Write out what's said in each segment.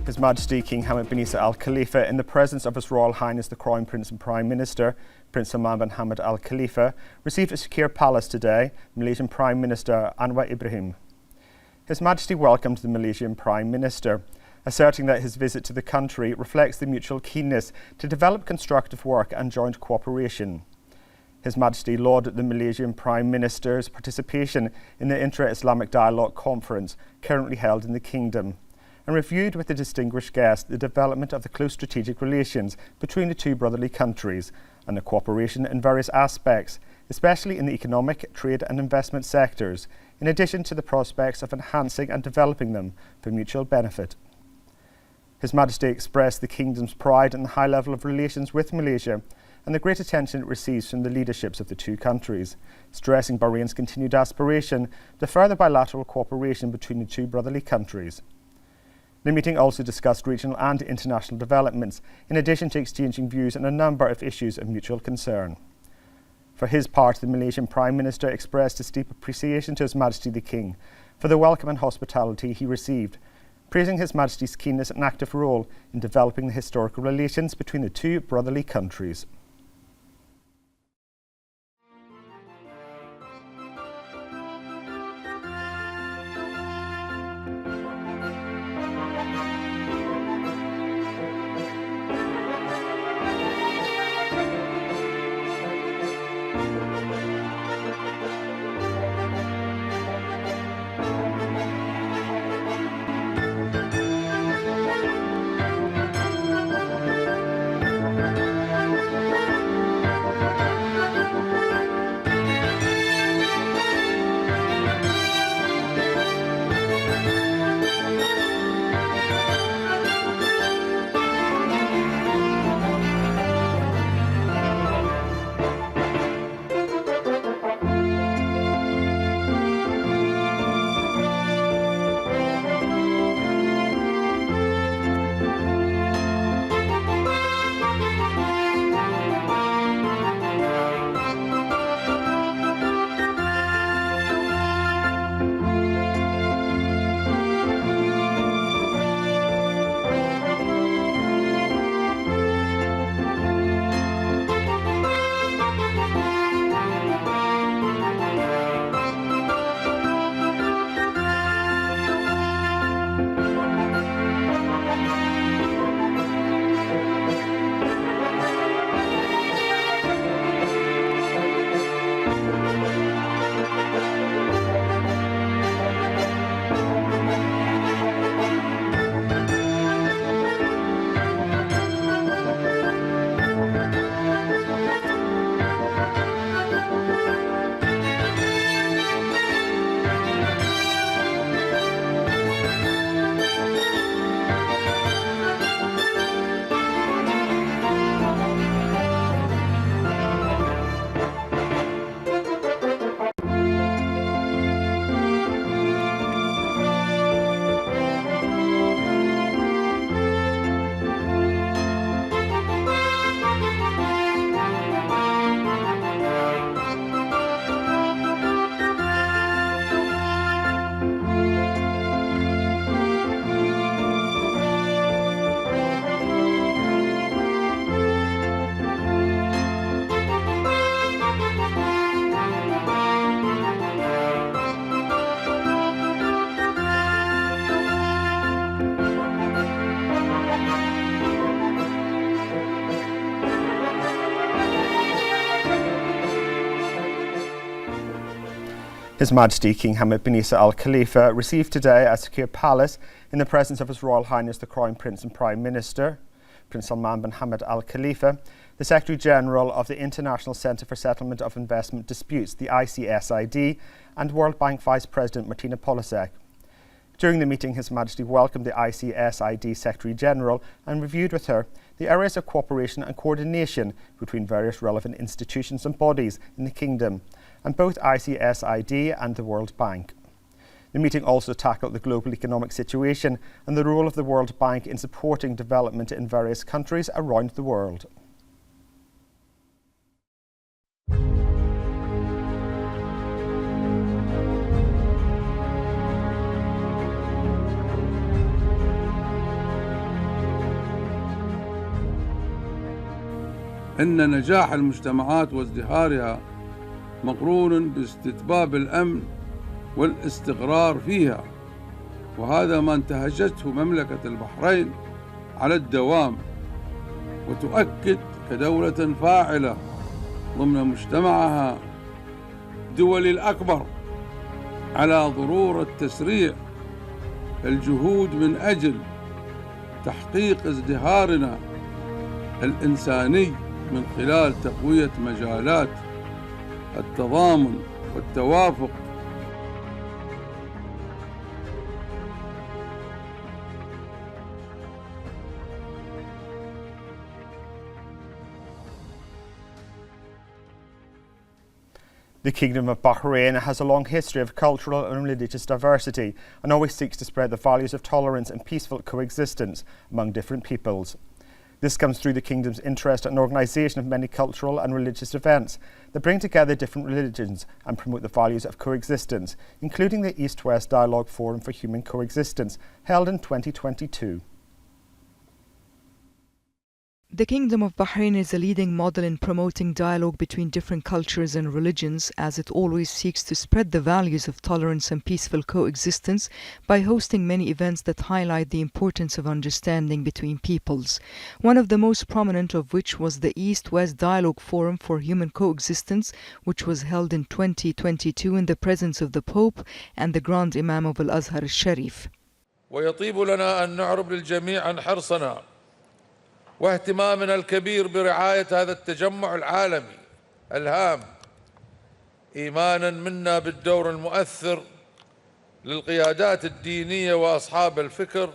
His Majesty King Hamad bin Isa Al Khalifa, in the presence of His Royal Highness the Crown Prince and Prime Minister, Prince Salman bin Hamad Al Khalifa, received at Secure Palace today Malaysian Prime Minister Anwar Ibrahim. His Majesty welcomed the Malaysian Prime Minister, asserting that his visit to the country reflects the mutual keenness to develop constructive work and joint cooperation. His Majesty lauded the Malaysian Prime Minister's participation in the Intra-Islamic Dialogue Conference currently held in the Kingdom, and reviewed with the distinguished guest the development of the close strategic relations between the two brotherly countries and the cooperation in various aspects, especially in the economic, trade and investment sectors, in addition to the prospects of enhancing and developing them for mutual benefit. His Majesty expressed the Kingdom's pride in the high level of relations with Malaysia and the great attention it receives from the leaderships of the two countries, stressing Bahrain's continued aspiration to further bilateral cooperation between the two brotherly countries. The meeting also discussed regional and international developments, in addition to exchanging views on a number of issues of mutual concern. For his part, the Malaysian Prime Minister expressed his deep appreciation to His Majesty the King for the welcome and hospitality he received, praising His Majesty's keenness and active role in developing the historical relations between the two brotherly countries. His Majesty King Hamad bin Isa Al Khalifa received today at Secure Palace, in the presence of His Royal Highness the Crown Prince and Prime Minister, Prince Salman bin Hamad Al Khalifa, the Secretary General of the International Centre for Settlement of Investment Disputes, the ICSID, and World Bank Vice President Martina Polasek. During the meeting, His Majesty welcomed the ICSID Secretary General and reviewed with her the areas of cooperation and coordination between various relevant institutions and bodies in the Kingdom, and both ICSID and the World Bank. The meeting also tackled the global economic situation and the role of the World Bank in supporting development in various countries around the world. إن نجاح المجتمعات وازدهارها مقرون باستتباب الأمن والاستقرار فيها، وهذا ما انتهجته مملكة البحرين على الدوام، وتؤكد كدولة فاعلة ضمن مجتمعها الدولي الأكبر على ضرورة تسريع الجهود من أجل تحقيق ازدهارنا الإنساني من خلال تقوية مجالات التضامن والتوافق. The Kingdom of Bahrain has a long history of cultural and religious diversity and always seeks to spread the values of tolerance and peaceful coexistence among different peoples. This comes through the Kingdom's interest and organisation of many cultural and religious events that bring together different religions and promote the values of coexistence, including the East-West Dialogue Forum for Human Coexistence, held in 2022. The Kingdom of Bahrain is a leading model in promoting dialogue between different cultures and religions, as it always seeks to spread the values of tolerance and peaceful coexistence by hosting many events that highlight the importance of understanding between peoples. One of the most prominent of which was the East-West Dialogue Forum for Human Coexistence, which was held in 2022 in the presence of the Pope and the Grand Imam of Al-Azhar al-Sharif. ويطيب لنا أن نعرب للجميع عن حرصنا واهتمامنا الكبير برعاية هذا التجمع العالمي الهام، إيمانا منا بالدور المؤثر للقيادات الدينية وأصحاب الفكر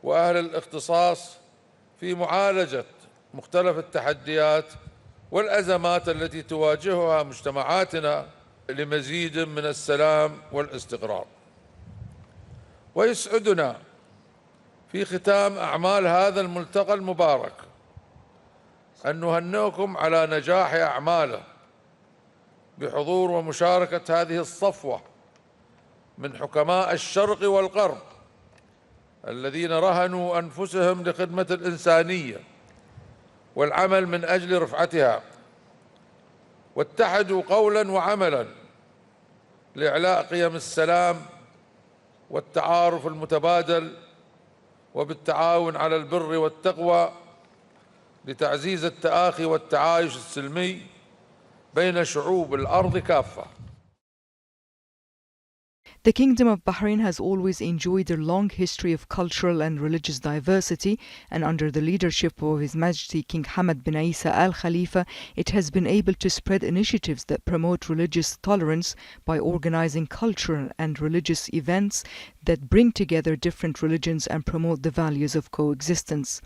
وأهل الاختصاص في معالجة مختلف التحديات والأزمات التي تواجهها مجتمعاتنا لمزيد من السلام والاستقرار. ويسعدنا في ختام أعمال هذا الملتقى المبارك أن نهنئكم على نجاح أعماله بحضور ومشاركة هذه الصفوة من حكماء الشرق والغرب الذين رهنوا أنفسهم لخدمة الإنسانية والعمل من أجل رفعتها، واتحدوا قولا وعملا لإعلاء قيم السلام والتعارف المتبادل وبالتعاون على البر والتقوى لتعزيز التآخي والتعايش السلمي بين شعوب الأرض كافة. The Kingdom of Bahrain has always enjoyed a long history of cultural and religious diversity, and under the leadership of His Majesty King Hamad bin Isa Al Khalifa, it has been able to spread initiatives that promote religious tolerance by organizing cultural and religious events that bring together different religions and promote the values of coexistence.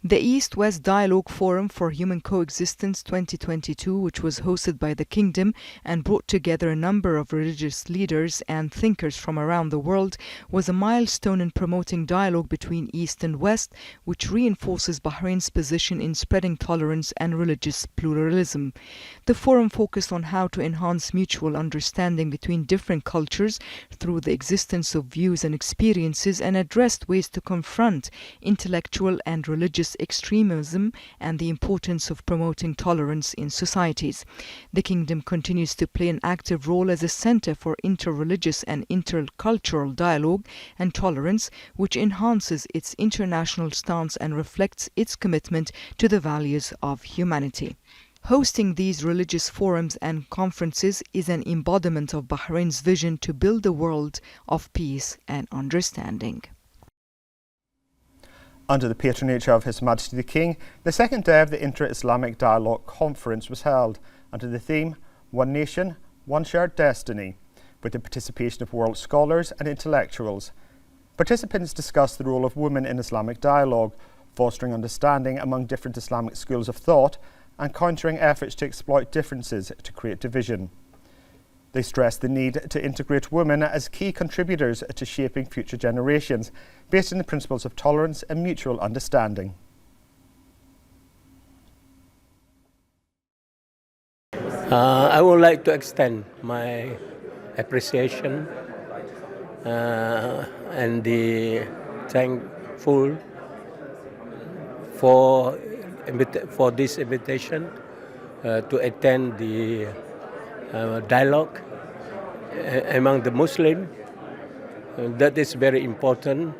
The East-West Dialogue Forum for Human Coexistence 2022, which was hosted by the Kingdom and brought together a number of religious leaders and thinkers from around the world, was a milestone in promoting dialogue between East and West, which reinforces Bahrain's position in spreading tolerance and religious pluralism. The forum focused on how to enhance mutual understanding between different cultures through the existence of views and experiences, and addressed ways to confront intellectual and religious extremism and the importance of promoting tolerance in societies. The Kingdom continues to play an active role as a center for interreligious and intercultural dialogue and tolerance, which enhances its international stance and reflects its commitment to the values of humanity. Hosting these religious forums and conferences is an embodiment of Bahrain's vision to build a world of peace and understanding. Under the patronage of His Majesty the King, the second day of the Inter-Islamic Dialogue Conference was held under the theme One Nation, One Shared Destiny, with the participation of world scholars and intellectuals. Participants discussed the role of women in Islamic dialogue, fostering understanding among different Islamic schools of thought and countering efforts to exploit differences to create division. They stressed the need to integrate women as key contributors to shaping future generations, based on the principles of tolerance and mutual understanding. I would like to extend my appreciation and the thankful for for this invitation to attend the dialogue among the Muslim. That is very important,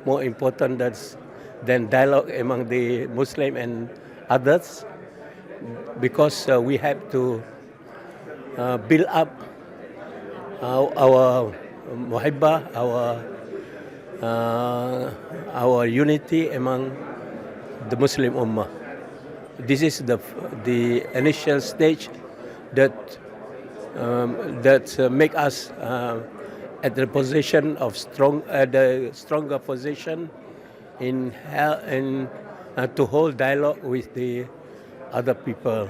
more important than dialogue among the Muslim and others, because we have to build up our muhibbah, our unity among the Muslim Ummah. This is the initial stage that make us at the position of the stronger position in to hold dialogue with the other people.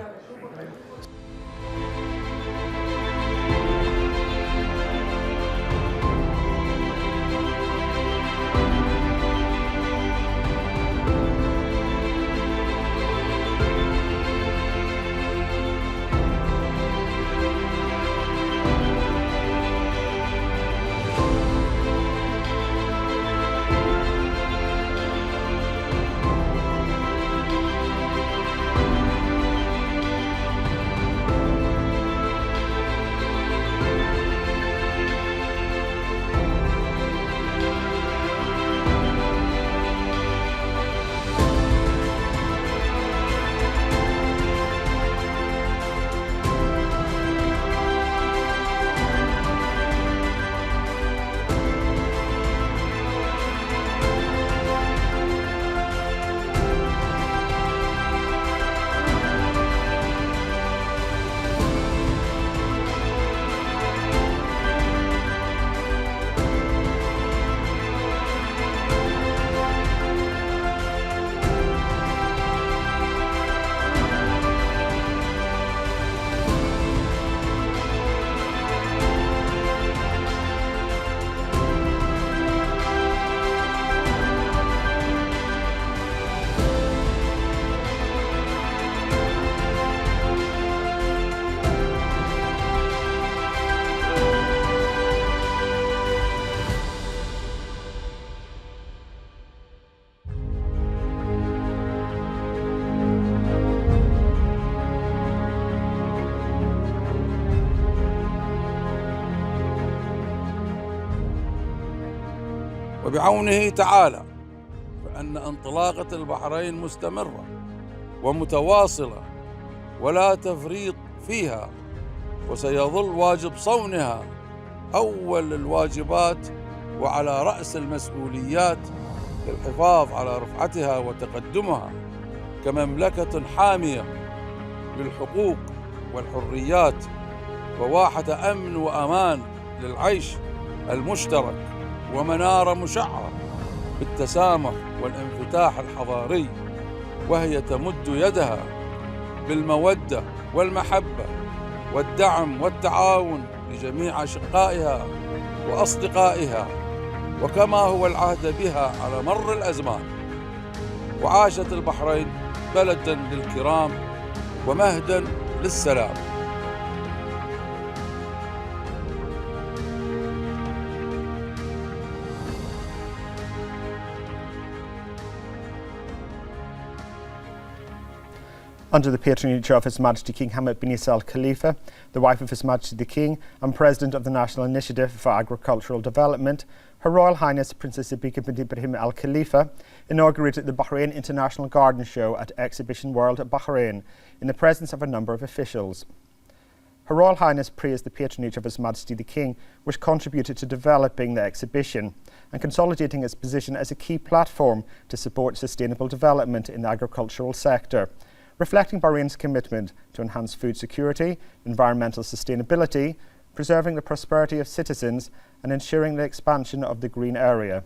وبعونه تعالى فإن انطلاقة البحرين مستمرة ومتواصلة ولا تفريط فيها، وسيظل واجب صونها أول الواجبات وعلى رأس المسؤوليات للحفاظ على رفعتها وتقدمها كمملكة حامية للحقوق والحريات وواحة أمن وأمان للعيش المشترك ومنارة مشعة بالتسامح والانفتاح الحضاري، وهي تمد يدها بالمودة والمحبة والدعم والتعاون لجميع أشقائها وأصدقائها، وكما هو العهد بها على مر الأزمان. وعاشت البحرين بلدا للكرام ومهدا للسلام. Under the patronage of His Majesty King Hamad bin Isa Al Khalifa, the wife of His Majesty the King and President of the National Initiative for Agricultural Development, Her Royal Highness Princess Abika bint Ibrahim Al Khalifa inaugurated the Bahrain International Garden Show at Exhibition World at Bahrain in the presence of a number of officials. Her Royal Highness praised the patronage of His Majesty the King, which contributed to developing the exhibition and consolidating its position as a key platform to support sustainable development in the agricultural sector, reflecting Bahrain's commitment to enhance food security, environmental sustainability, preserving the prosperity of citizens and ensuring the expansion of the green area.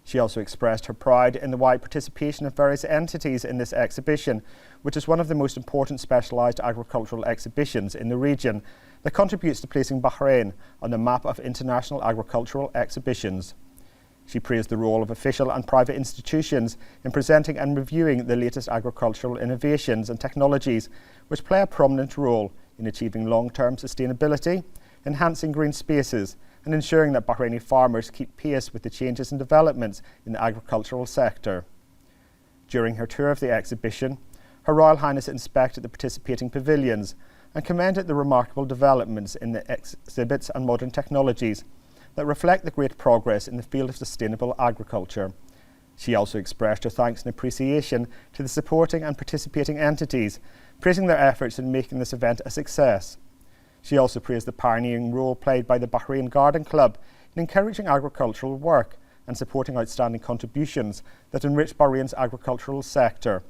She also expressed her pride in the wide participation of various entities in this exhibition, which is one of the most important specialised agricultural exhibitions in the region that contributes to placing Bahrain on the map of international agricultural exhibitions. She praised the role of official and private institutions in presenting and reviewing the latest agricultural innovations and technologies, which play a prominent role in achieving long-term sustainability, enhancing green spaces, and ensuring that Bahraini farmers keep pace with the changes and developments in the agricultural sector. During her tour of the exhibition, Her Royal Highness inspected the participating pavilions and commended the remarkable developments in the exhibits and modern technologies that reflect the great progress in the field of sustainable agriculture. She also expressed her thanks and appreciation to the supporting and participating entities, praising their efforts in making this event a success. She also praised the pioneering role played by the Bahrain Garden Club in encouraging agricultural work and supporting outstanding contributions that enrich Bahrain's agricultural sector,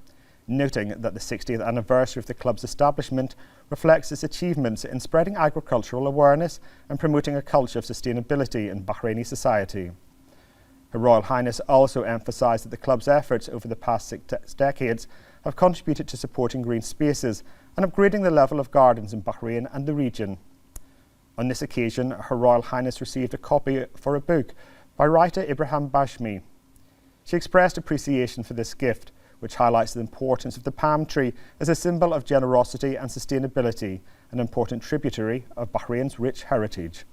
noting that the 60th anniversary of the club's establishment reflects its achievements in spreading agricultural awareness and promoting a culture of sustainability in Bahraini society. Her Royal Highness also emphasised that the club's efforts over the past 6 decades have contributed to supporting green spaces and upgrading the level of gardens in Bahrain and the region. On this occasion, Her Royal Highness received a copy for a book by writer Ibrahim Bashmi. She expressed appreciation for this gift, which highlights the importance of the palm tree as a symbol of generosity and sustainability, an important tributary of Bahrain's rich heritage.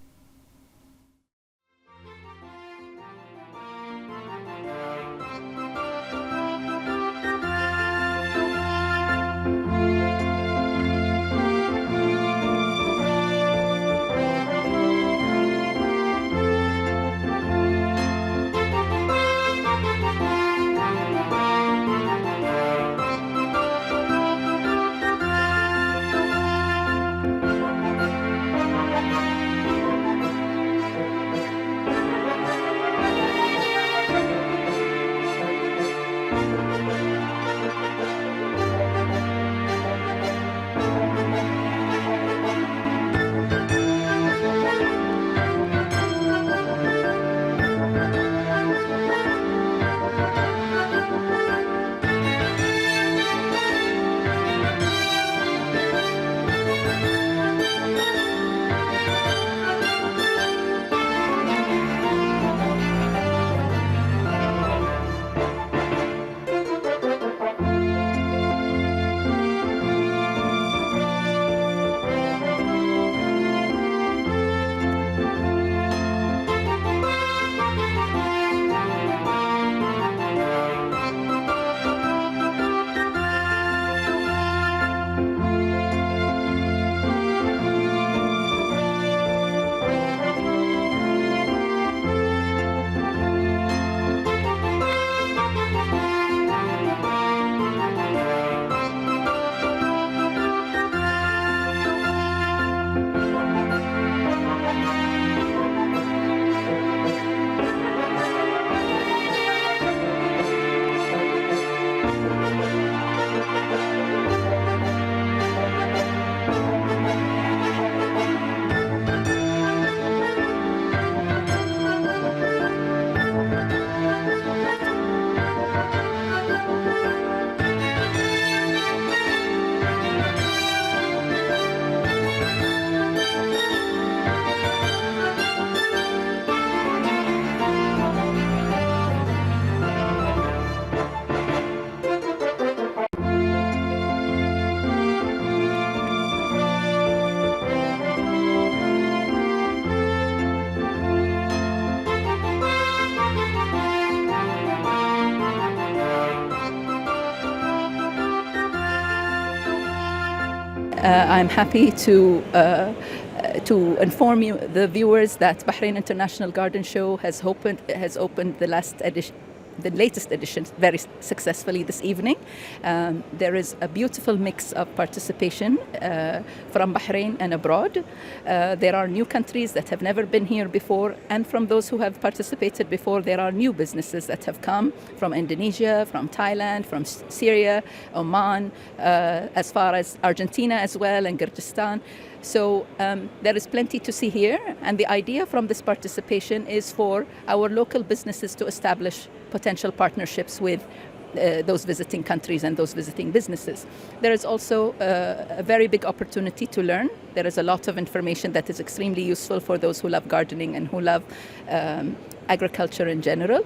I'm happy to inform you, the viewers, that Bahrain International Garden Show has opened the latest edition very successfully this evening. There is a beautiful mix of participation from Bahrain and abroad. There are new countries that have never been here before, and from those who have participated before, there are new businesses that have come from Indonesia, from Thailand, from Syria, Oman, as far as Argentina as well, and Kyrgyzstan. So there is plenty to see here, and the idea from this participation is for our local businesses to establish potential partnerships with those visiting countries and those visiting businesses. There is also a very big opportunity to learn. There is a lot of information that is extremely useful for those who love gardening and who love agriculture in general.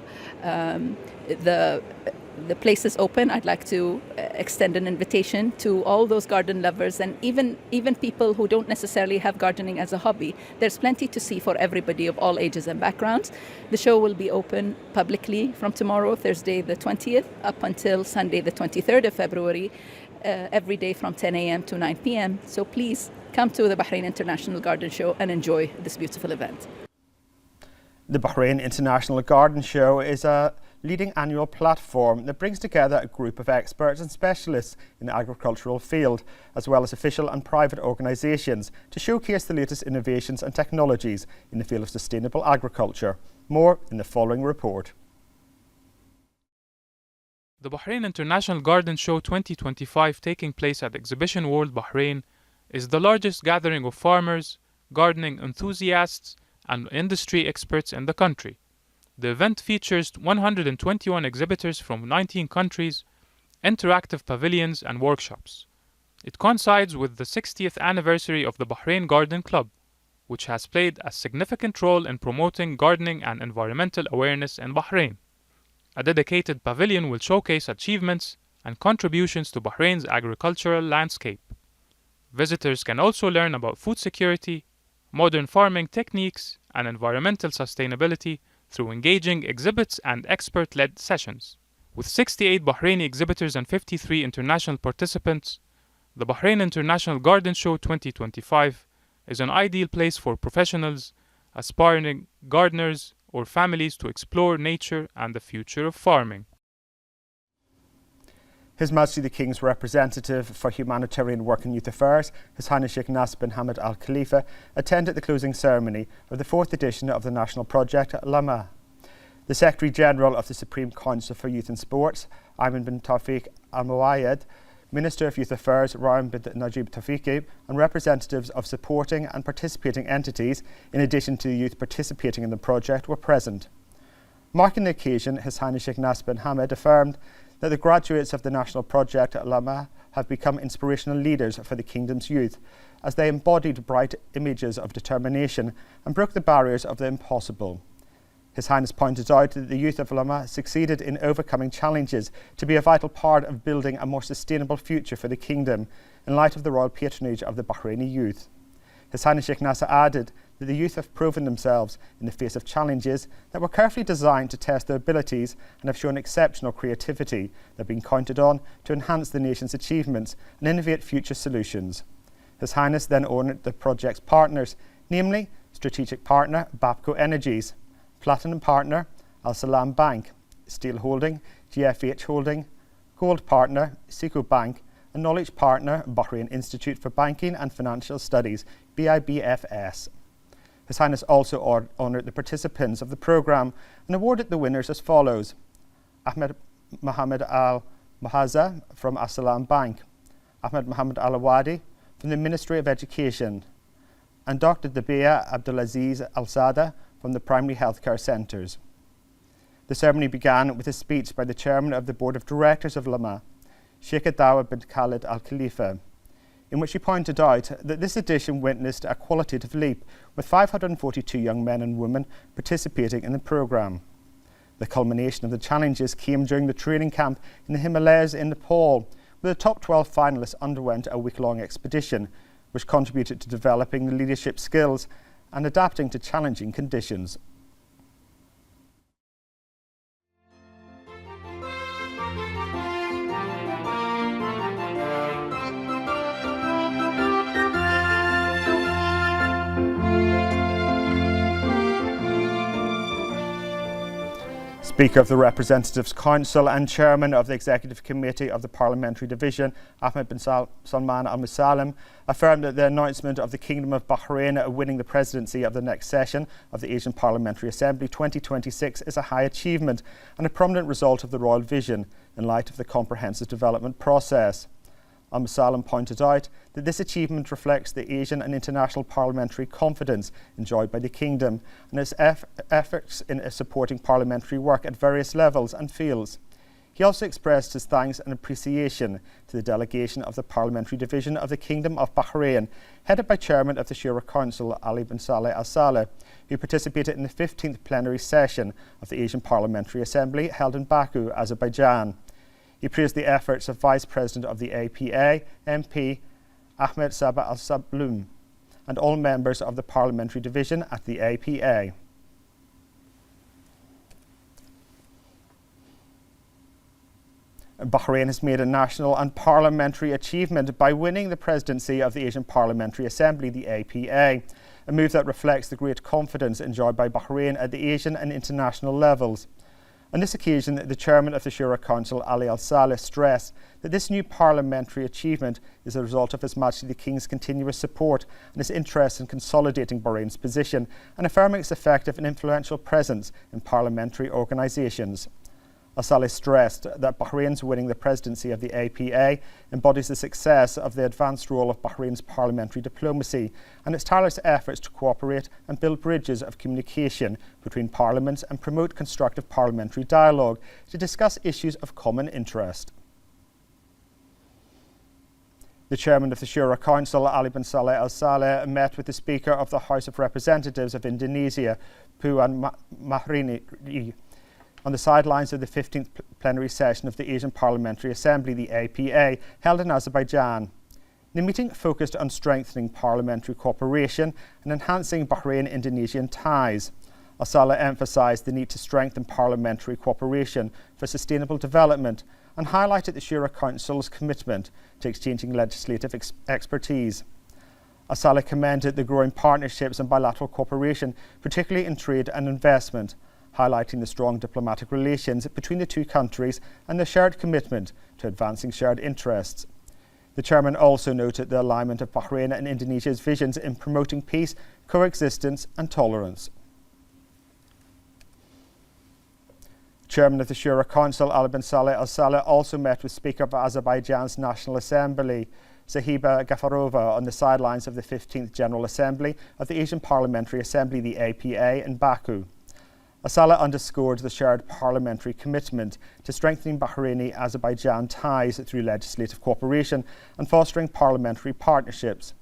The place is open. I'd like to extend an invitation to all those garden lovers, and even people who don't necessarily have gardening as a hobby. There's plenty to see for everybody of all ages and backgrounds. The show will be open publicly from tomorrow, Thursday the 20th, up until Sunday the 23rd of February. every day from 10 a.m. to 9 p.m. So please come to the Bahrain International Garden Show and enjoy this beautiful event. The Bahrain International Garden Show is a leading annual platform that brings together a group of experts and specialists in the agricultural field, as well as official and private organisations, to showcase the latest innovations and technologies in the field of sustainable agriculture. More in the following report. The Bahrain International Garden Show 2025, taking place at Exhibition World Bahrain, is the largest gathering of farmers, gardening enthusiasts, and industry experts in the country. The event features 121 exhibitors from 19 countries, interactive pavilions and workshops. It coincides with the 60th anniversary of the Bahrain Garden Club, which has played a significant role in promoting gardening and environmental awareness in Bahrain. A dedicated pavilion will showcase achievements and contributions to Bahrain's agricultural landscape. Visitors can also learn about food security, modern farming techniques, and environmental sustainability through engaging exhibits and expert-led sessions. With 68 Bahraini exhibitors and 53 international participants, the Bahrain International Garden Show 2025 is an ideal place for professionals, aspiring gardeners, or families to explore nature and the future of farming. His Majesty the King's representative for humanitarian work and youth affairs, His Highness Sheikh Nasser bin Hamad Al Khalifa, attended the closing ceremony of the 4th edition of the national project Lama. The Secretary General of the Supreme Council for Youth and Sports, Ayman bin Tawfiq Al Muwayed, Minister of Youth Affairs, Ryan bin Najib Tawfiqi, and representatives of supporting and participating entities, in addition to the youth participating in the project, were present. Marking the occasion, His Highness Sheikh Nasser bin Hamad affirmed that the graduates of the national project Lama have become inspirational leaders for the kingdom's youth, as they embodied bright images of determination and broke the barriers of the impossible. His Highness pointed out that the youth of Lama succeeded in overcoming challenges to be a vital part of building a more sustainable future for the kingdom in light of the royal patronage of the Bahraini youth. His Highness Sheikh Nasser added that the youth have proven themselves in the face of challenges that were carefully designed to test their abilities and have shown exceptional creativity that have been counted on to enhance the nation's achievements and innovate future solutions. His Highness then honoured the project's partners, namely strategic partner Bapco Energies, platinum partner Al Salam Bank, Steel Holding, GFH Holding, gold partner Seco Bank, and knowledge partner Bahrain Institute for Banking and Financial Studies, BIBFS. His Highness also honoured the participants of the programme and awarded the winners as follows: Ahmed Mohammed Al Mahaza from Al Salam Bank, Ahmed Mohammed Al Awadi from the Ministry of Education, and Dr. Dabia Abdulaziz Al Sada from the Primary Healthcare Centres. The ceremony began with a speech by the Chairman of the Board of Directors of Lama, Sheikh Adawa bin Khalid Al Khalifa, in which he pointed out that this edition witnessed a qualitative leap, with 542 young men and women participating in the programme. The culmination of the challenges came during the training camp in the Himalayas in Nepal, where the top 12 finalists underwent a week-long expedition, which contributed to developing the leadership skills and adapting to challenging conditions. Speaker of the Representatives Council and Chairman of the Executive Committee of the Parliamentary Division, Ahmed bin Salman Al Musalim, affirmed that the announcement of the Kingdom of Bahrain winning the presidency of the next session of the Asian Parliamentary Assembly 2026 is a high achievement and a prominent result of the royal vision in light of the comprehensive development process. Al Musalim pointed out that this achievement reflects the Asian and international parliamentary confidence enjoyed by the Kingdom and its efforts in supporting parliamentary work at various levels and fields. He also expressed his thanks and appreciation to the delegation of the Parliamentary Division of the Kingdom of Bahrain, headed by Chairman of the Shura Council, Ali bin Saleh Al Saleh, who participated in the 15th plenary session of the Asian Parliamentary Assembly held in Baku, Azerbaijan. He praised the efforts of Vice President of the APA, MP Ahmed Sabah Al Sablum, and all members of the Parliamentary Division at the APA. Bahrain has made a national and parliamentary achievement by winning the presidency of the Asian Parliamentary Assembly, the APA, a move that reflects the great confidence enjoyed by Bahrain at the Asian and international levels. On this occasion, the chairman of the Shura Council, Ali Al-Saleh, stressed that this new parliamentary achievement is a result of His Majesty the King's continuous support and his interest in consolidating Bahrain's position and affirming its effective and influential presence in parliamentary organisations. Al-Saleh stressed that Bahrain's winning the presidency of the APA embodies the success of the advanced role of Bahrain's parliamentary diplomacy and its tireless efforts to cooperate and build bridges of communication between parliaments and promote constructive parliamentary dialogue to discuss issues of common interest. The chairman of the Shura Council, Ali bin Saleh Al-Saleh, met with the Speaker of the House of Representatives of Indonesia, Puan Maharani, on the sidelines of the 15th plenary session of the Asian Parliamentary Assembly, the APA, held in Azerbaijan. The meeting focused on strengthening parliamentary cooperation and enhancing Bahrain-Indonesian ties. Al-Saleh emphasised the need to strengthen parliamentary cooperation for sustainable development and highlighted the Shura Council's commitment to exchanging legislative expertise. Al-Saleh commended the growing partnerships and bilateral cooperation, particularly in trade and investment, highlighting the strong diplomatic relations between the two countries and the shared commitment to advancing shared interests. The chairman also noted the alignment of Bahrain and Indonesia's visions in promoting peace, coexistence and tolerance. Chairman of the Shura Council, Ali bin Saleh Al-Saleh, also met with Speaker of Azerbaijan's National Assembly, Sahiba Gafarova, on the sidelines of the 15th General Assembly of the Asian Parliamentary Assembly, the APA, in Baku. Al-Saleh underscored the shared parliamentary commitment to strengthening Bahraini-Azerbaijan ties through legislative cooperation and fostering parliamentary partnerships.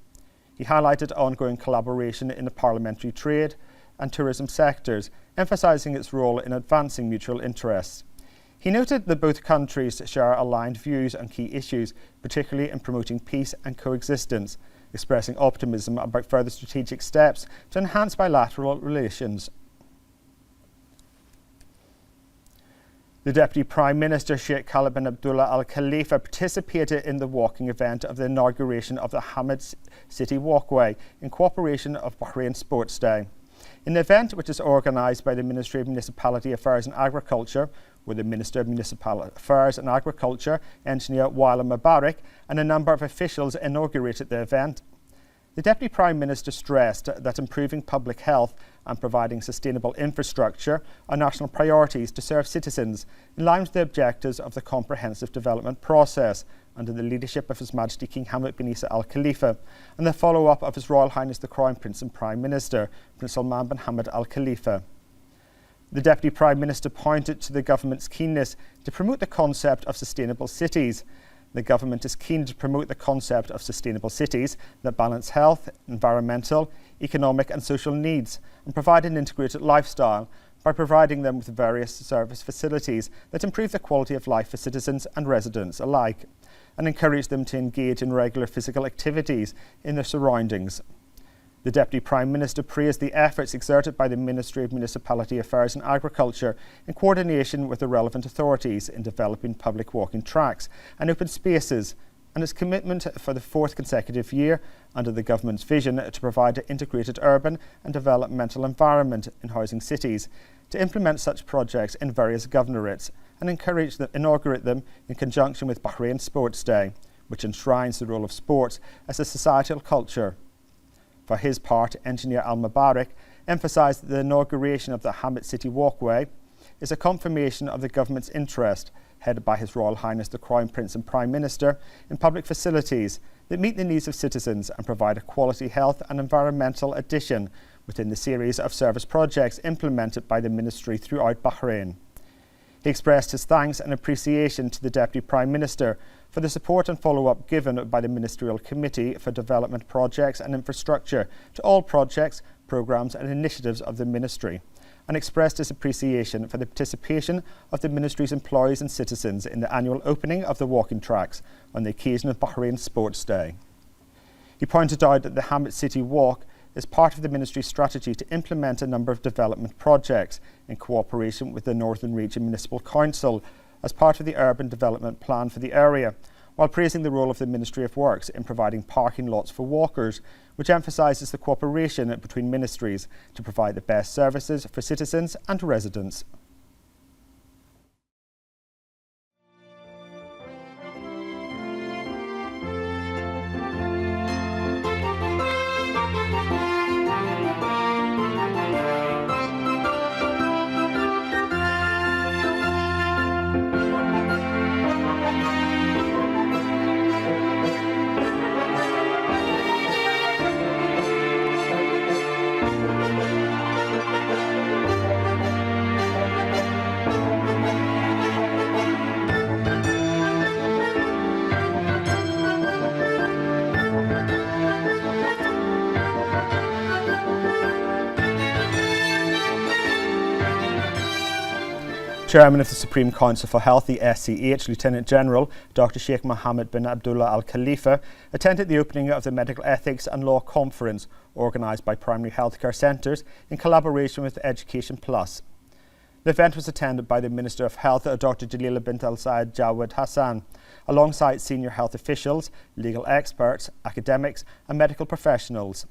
He highlighted ongoing collaboration in the parliamentary trade and tourism sectors, emphasising its role in advancing mutual interests. He noted that both countries share aligned views on key issues, particularly in promoting peace and coexistence, expressing optimism about further strategic steps to enhance bilateral relations. The Deputy Prime Minister, Sheikh Khalid bin Abdullah Al Khalifa, participated in the walking event of the inauguration of the Hamad City Walkway in cooperation of Bahrain Sports Day. In the event, which is organised by the Ministry of Municipality Affairs and Agriculture, where the Minister of Municipal Affairs and Agriculture, Engineer Waila Mubarak, and a number of officials inaugurated the event. The Deputy Prime Minister stressed that improving public health and providing sustainable infrastructure are national priorities to serve citizens in line with the objectives of the comprehensive development process under the leadership of His Majesty King Hamad bin Isa Al Khalifa and the follow-up of His Royal Highness the Crown Prince and Prime Minister, Prince Salman bin Hamad Al Khalifa. The Deputy Prime Minister pointed to the government's keenness to promote the concept of sustainable cities. The government is keen to promote the concept of sustainable cities that balance health, environmental, economic and social needs and provide an integrated lifestyle by providing them with various service facilities that improve the quality of life for citizens and residents alike and encourage them to engage in regular physical activities in their surroundings. The Deputy Prime Minister praised the efforts exerted by the Ministry of Municipality Affairs and Agriculture in coordination with the relevant authorities in developing public walking tracks and open spaces and its commitment for the fourth consecutive year under the government's vision to provide an integrated urban and developmental environment in housing cities, to implement such projects in various governorates and inaugurate them in conjunction with Bahrain Sports Day, which enshrines the role of sports as a societal culture. For his part, Engineer Al Mubarak emphasised that the inauguration of the Hamad City Walkway is a confirmation of the government's interest, headed by His Royal Highness the Crown Prince and Prime Minister, in public facilities that meet the needs of citizens and provide a quality health and environmental addition within the series of service projects implemented by the Ministry throughout Bahrain. He expressed his thanks and appreciation to the Deputy Prime Minister for the support and follow-up given by the Ministerial Committee for Development Projects and Infrastructure to all projects, programmes and initiatives of the Ministry, and expressed his appreciation for the participation of the Ministry's employees and citizens in the annual opening of the walking tracks on the occasion of Bahrain Sports Day. He pointed out that the Hamad City Walk is part of the Ministry's strategy to implement a number of development projects in cooperation with the Northern Region Municipal Council as part of the urban development plan for the area, while praising the role of the Ministry of Works in providing parking lots for walkers, which emphasises the cooperation between ministries to provide the best services for citizens and residents. Chairman of the Supreme Council for Health, the SCH, Lieutenant General Dr. Sheikh Mohammed bin Abdullah Al Khalifa, attended the opening of the Medical Ethics and Law Conference organised by primary healthcare centres in collaboration with Education Plus. The event was attended by the Minister of Health, Dr. Jalila bint Al Saad Jawad Hassan, alongside senior health officials, legal experts, academics and medical professionals.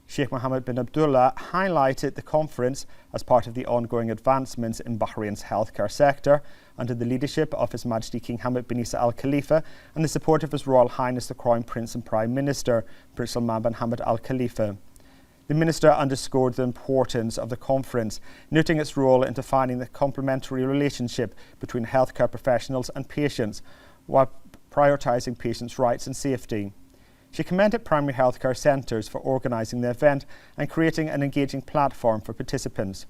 Sheikh Mohammed bin Abdullah highlighted the conference as part of the ongoing advancements in Bahrain's healthcare sector under the leadership of His Majesty King Hamad bin Isa Al Khalifa and the support of His Royal Highness the Crown Prince and Prime Minister, Prince Salman bin Hamad Al Khalifa. The Minister underscored the importance of the conference, noting its role in defining the complementary relationship between healthcare professionals and patients, while prioritising patients' rights and safety. She commended primary healthcare centres for organising the event and creating an engaging platform for participants.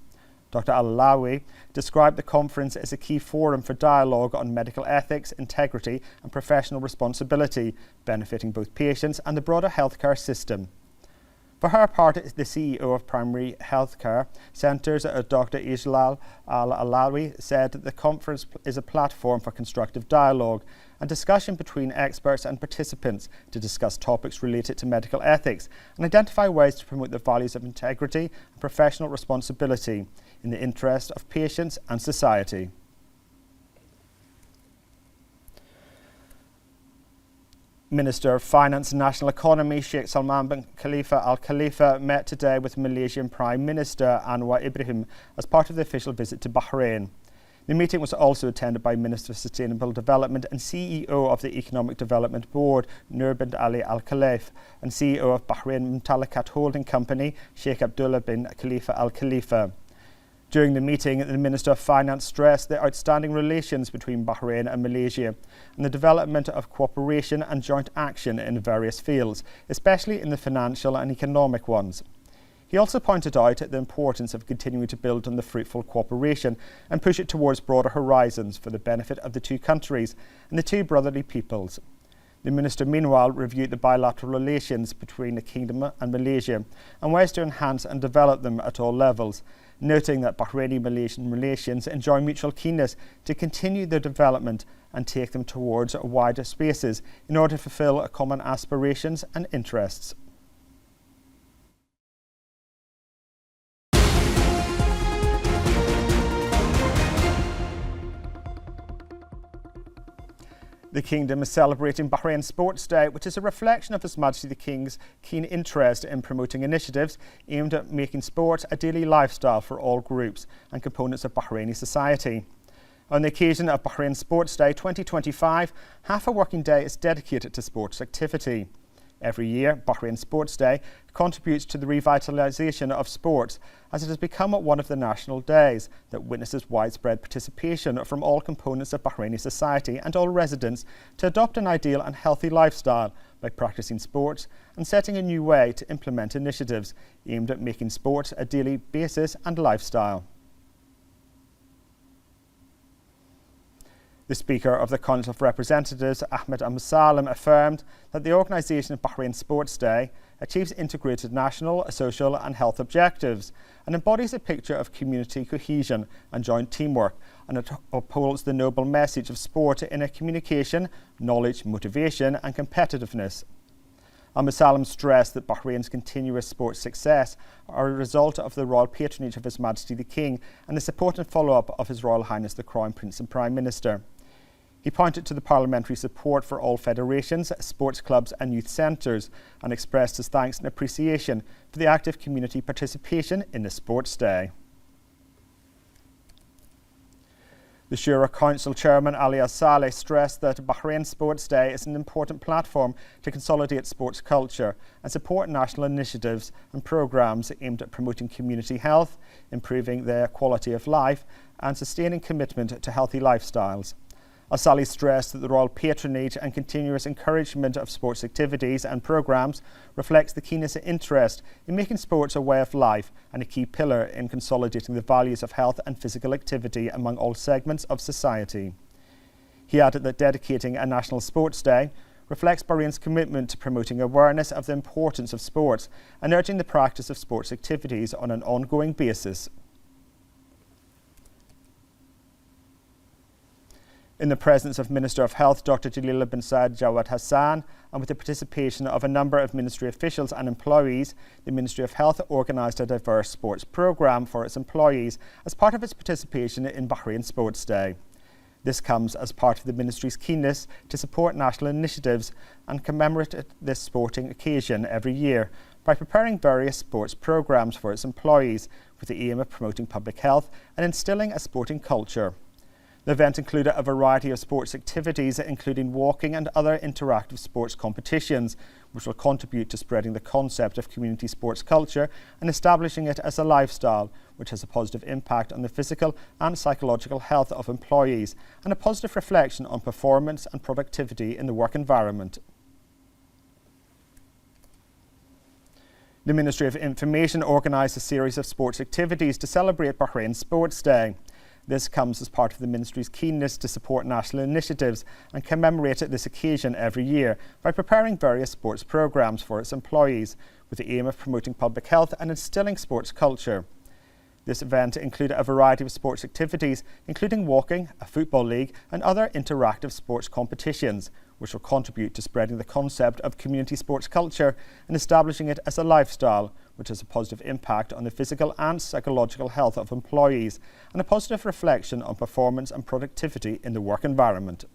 Dr. Al-Alawi described the conference as a key forum for dialogue on medical ethics, integrity and professional responsibility, benefiting both patients and the broader healthcare system. For her part, the CEO of Primary Healthcare Centres, Dr. Ijlal Al-Alawi, said that the conference is a platform for constructive dialogue and discussion between experts and participants to discuss topics related to medical ethics and identify ways to promote the values of integrity and professional responsibility in the interest of patients and society. Minister of Finance and National Economy Sheikh Salman bin Khalifa Al Khalifa met today with Malaysian Prime Minister Anwar Ibrahim as part of the official visit to Bahrain. The meeting was also attended by Minister of Sustainable Development and CEO of the Economic Development Board Nur bin Ali Al Khalifa and CEO of Bahrain Mumtalakat Holding Company Sheikh Abdullah bin Khalifa Al Khalifa. During the meeting, the Minister of Finance stressed the outstanding relations between Bahrain and Malaysia and the development of cooperation and joint action in various fields, especially in the financial and economic ones. He also pointed out the importance of continuing to build on the fruitful cooperation and push it towards broader horizons for the benefit of the two countries and the two brotherly peoples. The Minister meanwhile reviewed the bilateral relations between the Kingdom and Malaysia and ways to enhance and develop them at all levels, noting that Bahraini-Malaysian relations enjoy mutual keenness to continue their development and take them towards wider spaces in order to fulfil common aspirations and interests. The Kingdom is celebrating Bahrain Sports Day, which is a reflection of His Majesty the King's keen interest in promoting initiatives aimed at making sport a daily lifestyle for all groups and components of Bahraini society. On the occasion of Bahrain Sports Day 2025, half a working day is dedicated to sports activity. Every year, Bahrain Sports Day contributes to the revitalisation of sports as it has become one of the national days that witnesses widespread participation from all components of Bahraini society and all residents to adopt an ideal and healthy lifestyle by practising sports and setting a new way to implement initiatives aimed at making sports a daily basis and lifestyle. The Speaker of the Council of Representatives, Ahmed Salim, affirmed that the organisation of Bahrain Sports Day achieves integrated national, social and health objectives and embodies a picture of community cohesion and joint teamwork, and it upholds the noble message of sport in a communication, knowledge, motivation and competitiveness. Al-Musallam stressed that Bahrain's continuous sports success are a result of the royal patronage of His Majesty the King and the support and follow-up of His Royal Highness the Crown Prince and Prime Minister. He pointed to the parliamentary support for all federations, sports clubs and youth centres and expressed his thanks and appreciation for the active community participation in the Sports Day. The Shura Council Chairman Ali Al-Saleh stressed that Bahrain Sports Day is an important platform to consolidate sports culture and support national initiatives and programmes aimed at promoting community health, improving their quality of life and sustaining commitment to healthy lifestyles. Al-Saleh stressed that the royal patronage and continuous encouragement of sports activities and programmes reflects the keenness and interest in making sports a way of life and a key pillar in consolidating the values of health and physical activity among all segments of society. He added that dedicating a National Sports Day reflects Bahrain's commitment to promoting awareness of the importance of sports and urging the practice of sports activities on an ongoing basis. In the presence of Minister of Health Dr. Jalila bin Saad Jawad Hassan and with the participation of a number of ministry officials and employees, the Ministry of Health organised a diverse sports programme for its employees as part of its participation in Bahrain Sports Day. This comes as part of the ministry's keenness to support national initiatives and commemorate this sporting occasion every year by preparing various sports programmes for its employees with the aim of promoting public health and instilling a sporting culture. The event included a variety of sports activities, including walking and other interactive sports competitions, which will contribute to spreading the concept of community sports culture and establishing it as a lifestyle, which has a positive impact on the physical and psychological health of employees and a positive reflection on performance and productivity in the work environment. The Ministry of Information organised a series of sports activities to celebrate Bahrain Sports Day. This comes as part of the ministry's keenness to support national initiatives and commemorate this occasion every year by preparing various sports programmes for its employees with the aim of promoting public health and instilling sports culture. This event included a variety of sports activities, including walking, a football league and other interactive sports competitions, which will contribute to spreading the concept of community sports culture and establishing it as a lifestyle, which has a positive impact on the physical and psychological health of employees and a positive reflection on performance and productivity in the work environment.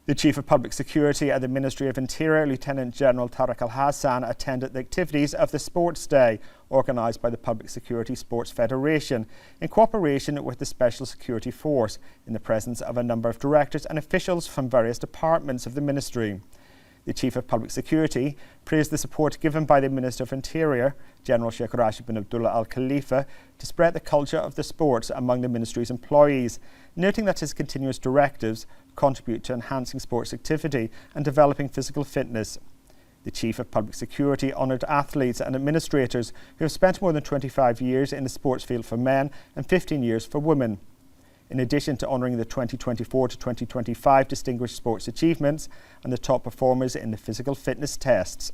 The Chief of Public Security at the Ministry of Interior, Lieutenant General Tariq Al-Hassan, attended the activities of the Sports Day organised by the Public Security Sports Federation in cooperation with the Special Security Force in the presence of a number of directors and officials from various departments of the Ministry. The Chief of Public Security praised the support given by the Minister of Interior, General Sheikh Rashid bin Abdullah Al Khalifa, to spread the culture of the sports among the Ministry's employees, noting that his continuous directives contribute to enhancing sports activity and developing physical fitness. The Chief of Public Security honoured athletes and administrators who have spent more than 25 years in the sports field for men and 15 years for women. In addition to honouring the 2024 to 2025 Distinguished Sports Achievements and the top performers in the physical fitness tests.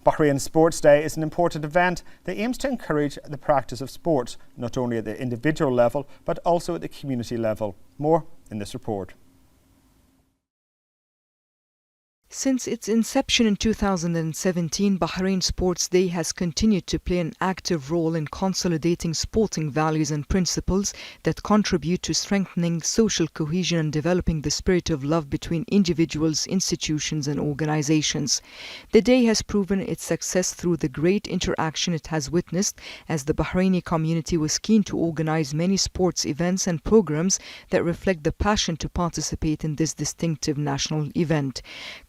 Bahrain Sports Day is an important event that aims to encourage the practice of sports, not only at the individual level, but also at the community level. More in this report. Since its inception in 2017, Bahrain Sports Day has continued to play an active role in consolidating sporting values and principles that contribute to strengthening social cohesion and developing the spirit of love between individuals, institutions and organizations. The day has proven its success through the great interaction it has witnessed, as the Bahraini community was keen to organize many sports events and programs that reflect the passion to participate in this distinctive national event.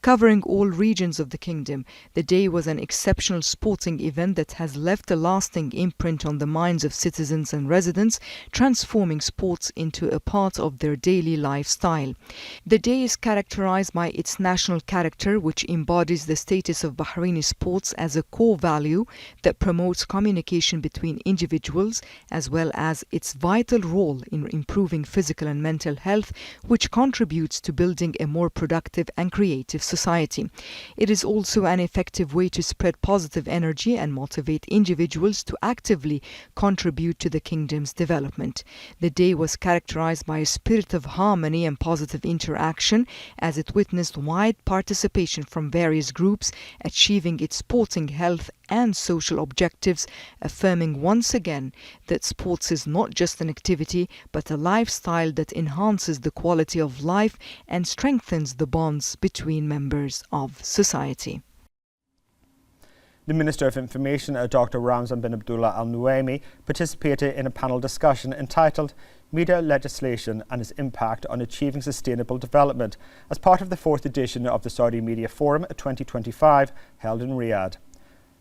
Covering all regions of the kingdom, the day was an exceptional sporting event that has left a lasting imprint on the minds of citizens and residents, transforming sports into a part of their daily lifestyle. The day is characterized by its national character, which embodies the status of Bahraini sports as a core value that promotes communication between individuals, as well as its vital role in improving physical and mental health, which contributes to building a more productive and creative society. society. It is also an effective way to spread positive energy and motivate individuals to actively contribute to the kingdom's development. The day was characterized by a spirit of harmony and positive interaction as it witnessed wide participation from various groups, achieving its sporting, health and social objectives, affirming once again that sports is not just an activity but a lifestyle that enhances the quality of life and strengthens the bonds between members of society. The Minister of Information, Dr. Ramzan bin Abdullah Al Nuaimi, participated in a panel discussion entitled Media Legislation and its Impact on Achieving Sustainable Development as part of the 4th edition of the Saudi Media Forum 2025 held in Riyadh.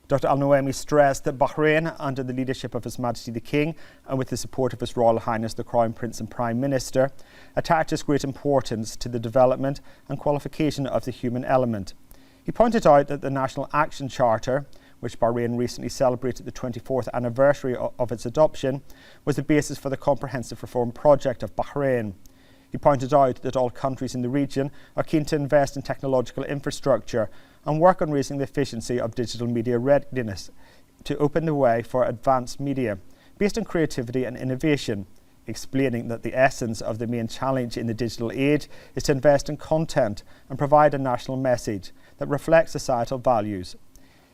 Dr. Al Nuaimi stressed that Bahrain, under the leadership of His Majesty the King and with the support of His Royal Highness the Crown Prince and Prime Minister, attaches great importance to the development and qualification of the human element. He pointed out that the National Action Charter, which Bahrain recently celebrated the 24th anniversary of its adoption, was the basis for the comprehensive reform project of Bahrain. He pointed out that all countries in the region are keen to invest in technological infrastructure and work on raising the efficiency of digital media readiness to open the way for advanced media based on creativity and innovation, explaining that the essence of the main challenge in the digital age is to invest in content and provide a national message that reflects societal values.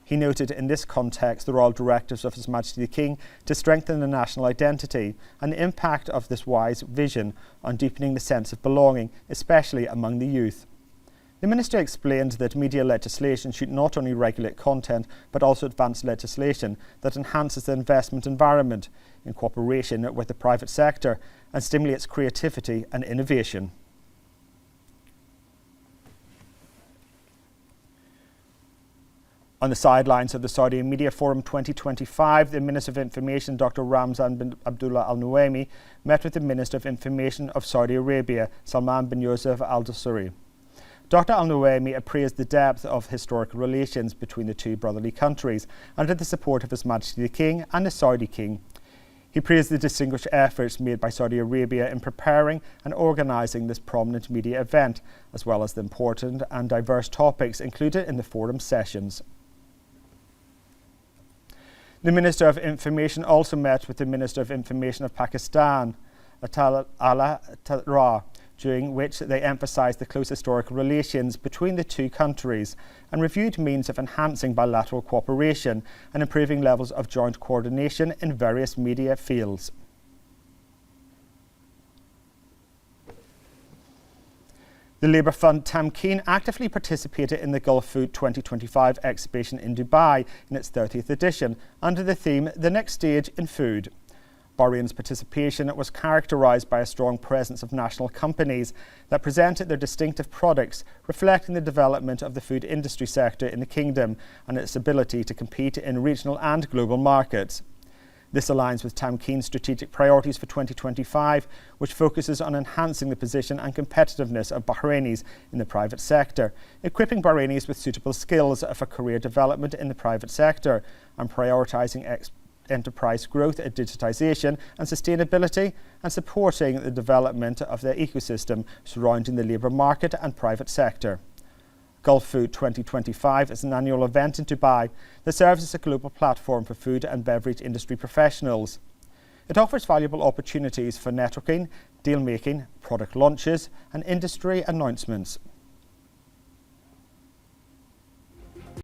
He noted in this context the royal directives of His Majesty the King to strengthen the national identity and the impact of this wise vision on deepening the sense of belonging, especially among the youth. The Minister explained that media legislation should not only regulate content but also advance legislation that enhances the investment environment in cooperation with the private sector and stimulates creativity and innovation. On the sidelines of the Saudi Media Forum 2025, the Minister of Information, Dr. Ramzan bin Abdullah Al Nuaimi, met with the Minister of Information of Saudi Arabia, Salman bin Yusuf Al Dusuri. Dr. Al Nuaimi appraised the depth of historical relations between the two brotherly countries under the support of His Majesty the King and the Saudi King. He praised the distinguished efforts made by Saudi Arabia in preparing and organising this prominent media event, as well as the important and diverse topics included in the forum sessions. The Minister of Information also met with the Minister of Information of Pakistan, Atal Allah Tara, during which they emphasised the close historical relations between the two countries and reviewed means of enhancing bilateral cooperation and improving levels of joint coordination in various media fields. The Labour Fund Tamkeen actively participated in the Gulf Food 2025 exhibition in Dubai in its 30th edition under the theme The Next Stage in Food. Bahrain's participation was characterised by a strong presence of national companies that presented their distinctive products, reflecting the development of the food industry sector in the kingdom and its ability to compete in regional and global markets. This aligns with Tamkeen's strategic priorities for 2025, which focuses on enhancing the position and competitiveness of Bahrainis in the private sector, equipping Bahrainis with suitable skills for career development in the private sector, and prioritising enterprise growth, digitisation and sustainability, and supporting the development of the ecosystem surrounding the labour market and private sector. Gulf Food 2025 is an annual event in Dubai that serves as a global platform for food and beverage industry professionals. It offers valuable opportunities for networking, deal-making, product launches and industry announcements.